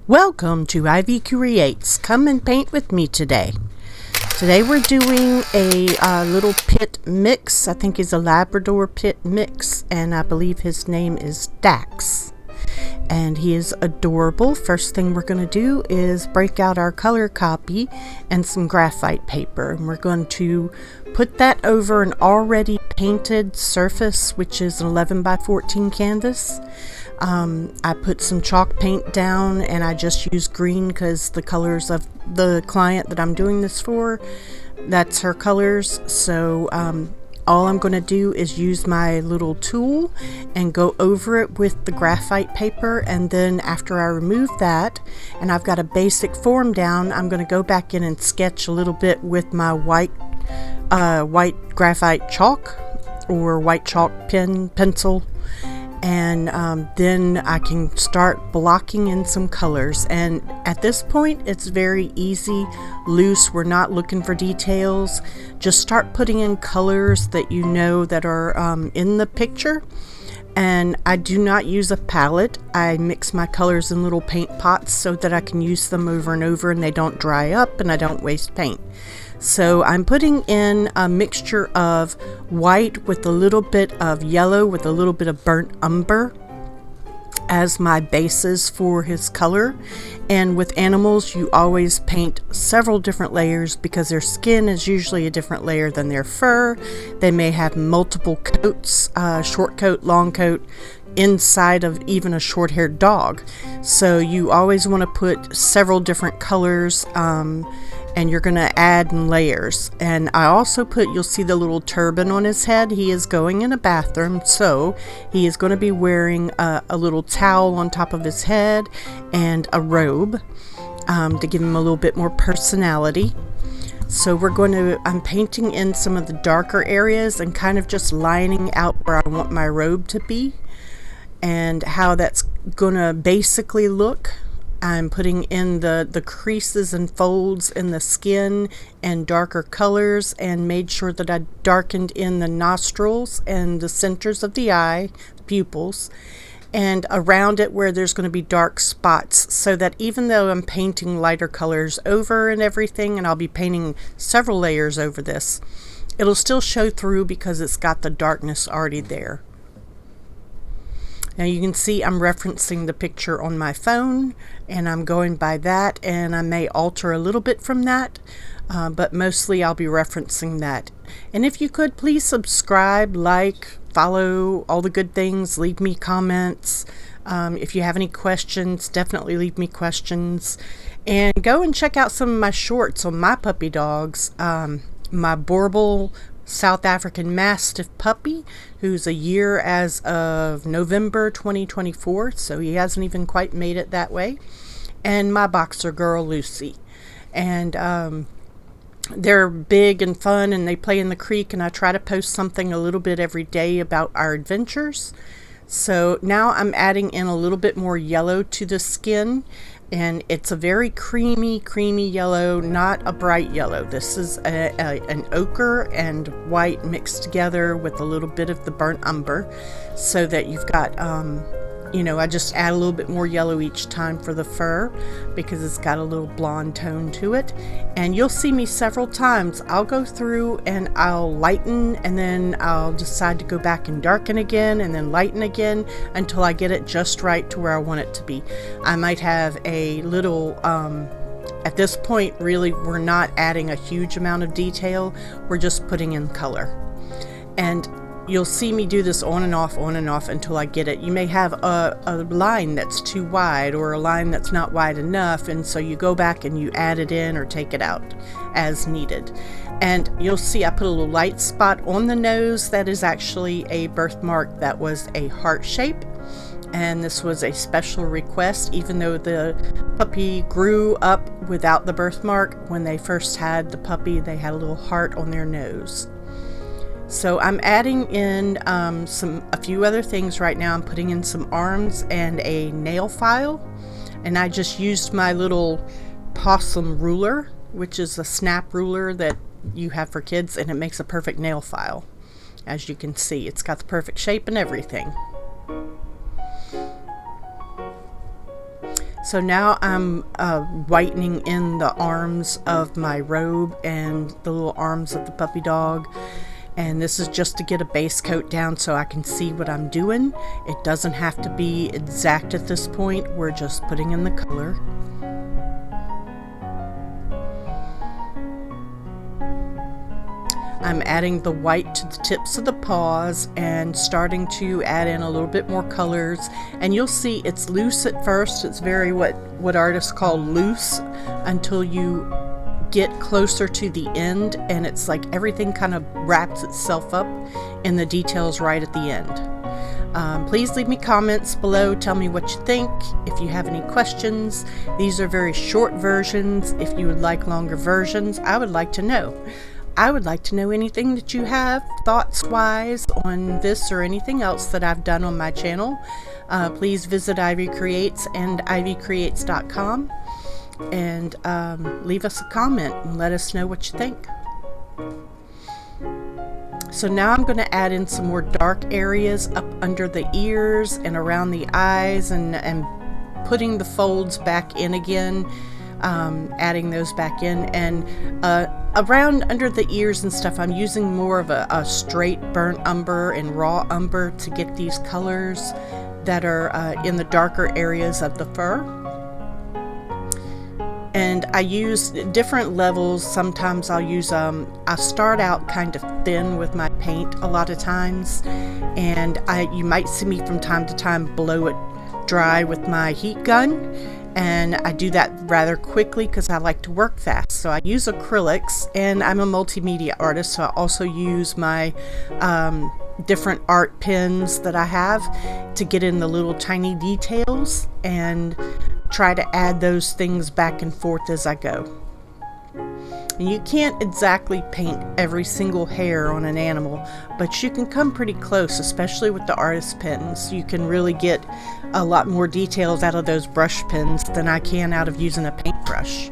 Welcome to Ivycreates. Come and paint with me today. Today we're doing a little pit mix. I think he's a Labrador pit mix, and I believe his name is Dax. And he is adorable. First thing we're going to do is break out our color copy and some graphite paper. And we're going to put that over an already painted surface, which is an 11 by 14 canvas. I put some chalk paint down, and I just use green because the colors of the client that I'm doing this for, that's her colors. So all I'm going to do is use my little tool and go over it with the graphite paper, and then after I remove that and I've got a basic form down, I'm going to go back in and sketch a little bit with my white graphite chalk or white chalk pencil, and then I can start blocking in some colors. And at this point it's very easy, loose. We're not looking for details. Just start putting in colors that you know that are in the picture. And I do not use a palette. I mix my colors in little paint pots so that I can use them over and over and they don't dry up and I don't waste paint. So I'm putting in a mixture of white with a little bit of yellow with a little bit of burnt umber as my bases for his color. And with animals, you always paint several different layers because their skin is usually a different layer than their fur. They may have multiple coats, short coat, long coat, inside of even a short-haired dog. So you always want to put several different colors, and you're going to add in layers. And I also put, you'll see the little turban on his head. He is going in a bathroom, so he is going to be wearing a little towel on top of his head and a robe to give him a little bit more personality. So I'm painting in some of the darker areas and kind of just lining out where I want my robe to be and how that's gonna basically look. I'm putting in the creases and folds in the skin and darker colors, and made sure that I darkened in the nostrils and the centers of the eye, the pupils, and around it where there's going to be dark spots, so that even though I'm painting lighter colors over and everything, and I'll be painting several layers over this, it'll still show through because it's got the darkness already there. Now you can see I'm referencing the picture on my phone, and I'm going by that, and I may alter a little bit from that, but mostly I'll be referencing that. And if you could, please subscribe, like, follow, all the good things, leave me comments. If you have any questions, definitely leave me questions. And go and check out some of my shorts on my puppy dogs. My Borbal South African Mastiff puppy, who's a year as of November 2024, so he hasn't even quite made it that way, and my boxer girl Lucy. And they're big and fun, and they play in the creek, and I try to post something a little bit every day about our adventures. So now I'm adding in a little bit more yellow to the skin, and it's a very creamy yellow, not a bright yellow. This is an ochre and white mixed together with a little bit of the burnt umber, so that you've got I just add a little bit more yellow each time for the fur because it's got a little blonde tone to it. And you'll see me several times. I'll go through and I'll lighten, and then I'll decide to go back and darken again and then lighten again until I get it just right to where I want it to be. I might have a little at this point, really, we're not adding a huge amount of detail. We're just putting in color. And you'll see me do this on and off until I get it. You may have a line that's too wide or a line that's not wide enough, and so you go back and you add it in or take it out as needed. And you'll see I put a little light spot on the nose. That is actually a birthmark that was a heart shape, and this was a special request. Even though the puppy grew up without the birthmark, when they first had the puppy, they had a little heart on their nose. So I'm adding in a few other things right now. I'm putting in some arms and a nail file, and I just used my little PAWsome ruler, which is a snap ruler that you have for kids, and it makes a perfect nail file. As you can see, it's got the perfect shape and everything. So now I'm whitening in the arms of my robe and the little arms of the puppy dog. And this is just to get a base coat down so I can see what I'm doing. It doesn't have to be exact at this point. We're just putting in the color. I'm adding the white to the tips of the paws and starting to add in a little bit more colors. And you'll see it's loose at first. It's very what artists call loose until you get closer to the end, and it's like everything kind of wraps itself up in the details right at the end. Please leave me comments below. Tell me what you think. If you have any questions, these are very short versions. If you would like longer versions, I would like to know. I would like to know anything that you have thoughts-wise on this or anything else that I've done on my channel. Please visit Ivycreates and Ivycreates.com and leave us a comment and let us know what you think. So now I'm going to add in some more dark areas up under the ears and around the eyes, and putting the folds back in again, adding those back in, and around under the ears and stuff I'm using more of a straight burnt umber and raw umber to get these colors that are in the darker areas of the fur. And I use different levels. Sometimes I'll use, I start out kind of thin with my paint a lot of times, and you might see me from time to time blow it dry with my heat gun, and I do that rather quickly because I like to work fast. So I use acrylics, and I'm a multimedia artist, so I also use my different art pens that I have to get in the little tiny details and try to add those things back and forth as I go. And you can't exactly paint every single hair on an animal, but you can come pretty close, especially with the artist pens. You can really get a lot more details out of those brush pens than I can out of using a paintbrush.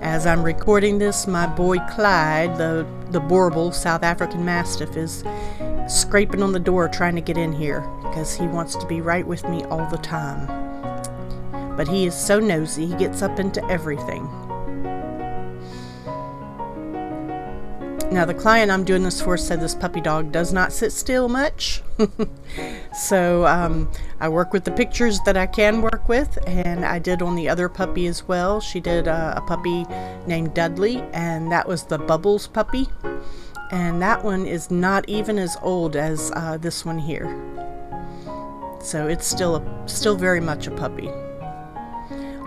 As I'm recording this, my boy Clyde, the Borbal South African Mastiff, is scraping on the door trying to get in here because he wants to be right with me all the time. But he is so nosy, he gets up into everything. Now the client I'm doing this for said this puppy dog does not sit still much. So I work with the pictures that I can work with, and I did on the other puppy as well. She did a puppy named Dudley, and that was the Bubbles puppy. And that one is not even as old as this one here. So it's still very much a puppy.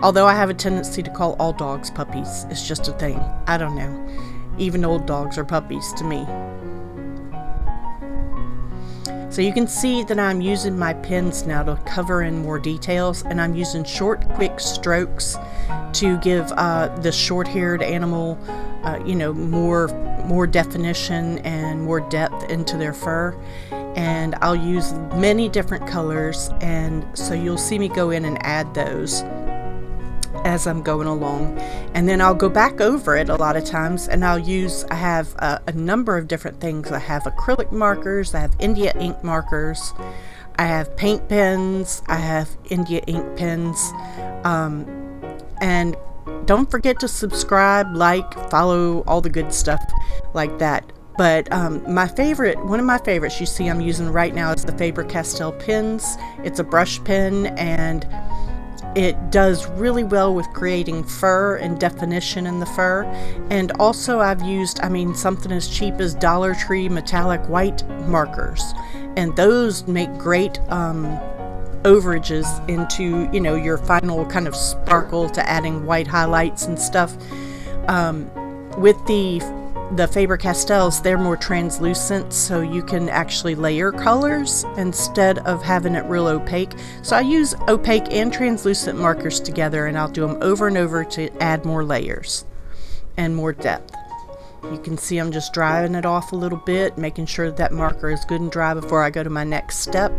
Although I have a tendency to call all dogs puppies. It's just a thing. I don't know. Even old dogs are puppies to me. So you can see that I'm using my pens now to cover in more details, and I'm using short, quick strokes to give the short-haired animal, you know, more definition and more depth into their fur. And I'll use many different colors, and so you'll see me go in and add those as I'm going along, and then I'll go back over it a lot of times, and I have a number of different things. I have acrylic markers, I have India ink markers, I have paint pens, I have India ink pens, and don't forget to subscribe, like, follow, all the good stuff like that. But one of my favorites you see I'm using right now is the Faber-Castell pens. It's a brush pen, and it does really well with creating fur and definition in the fur. And also I've used, something as cheap as Dollar Tree metallic white markers, and those make great overages into, you know, your final kind of sparkle to adding white highlights and stuff. With the Faber-Castells, they're more translucent, so you can actually layer colors instead of having it real opaque. So I use opaque and translucent markers together, and I'll do them over and over to add more layers and more depth. You can see I'm just drying it off a little bit, making sure that marker is good and dry before I go to my next step.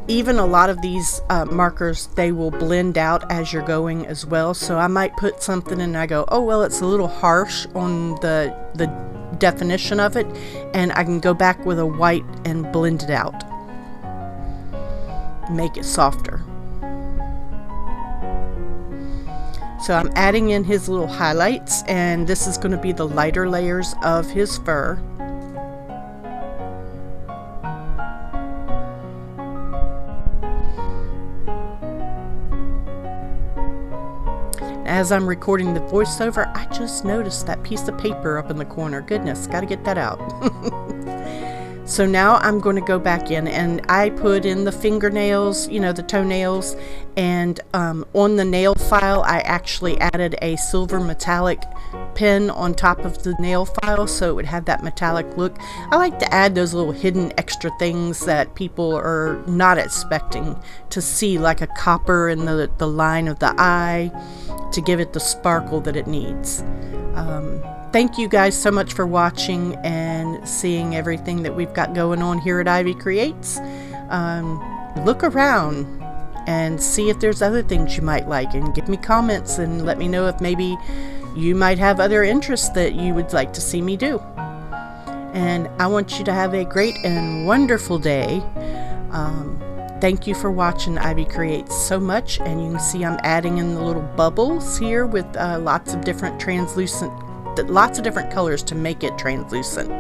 Even a lot of these markers, they will blend out as you're going as well. So I might put something and I go, oh well, it's a little harsh on the definition of it, and I can go back with a white and blend it out, make it softer. So I'm adding in his little highlights, and this is going to be the lighter layers of his fur. As I'm recording the voiceover, I just noticed that piece of paper up in the corner. Goodness, got to get that out. So now I'm going to go back in, and I put in the fingernails, you know, the toenails, and on the nail file I actually added a silver metallic pen on top of the nail file so it would have that metallic look. I like to add those little hidden extra things that people are not expecting to see, like a copper in the line of the eye to give it the sparkle that it needs. Thank you guys so much for watching and seeing everything that we've got going on here at Ivycreates. Look around and see if there's other things you might like, and give me comments and let me know if maybe you might have other interests that you would like to see me do. And I want you to have a great and wonderful day. Thank you for watching Ivycreates so much, and you can see I'm adding in the little bubbles here with lots of different colors to make it translucent.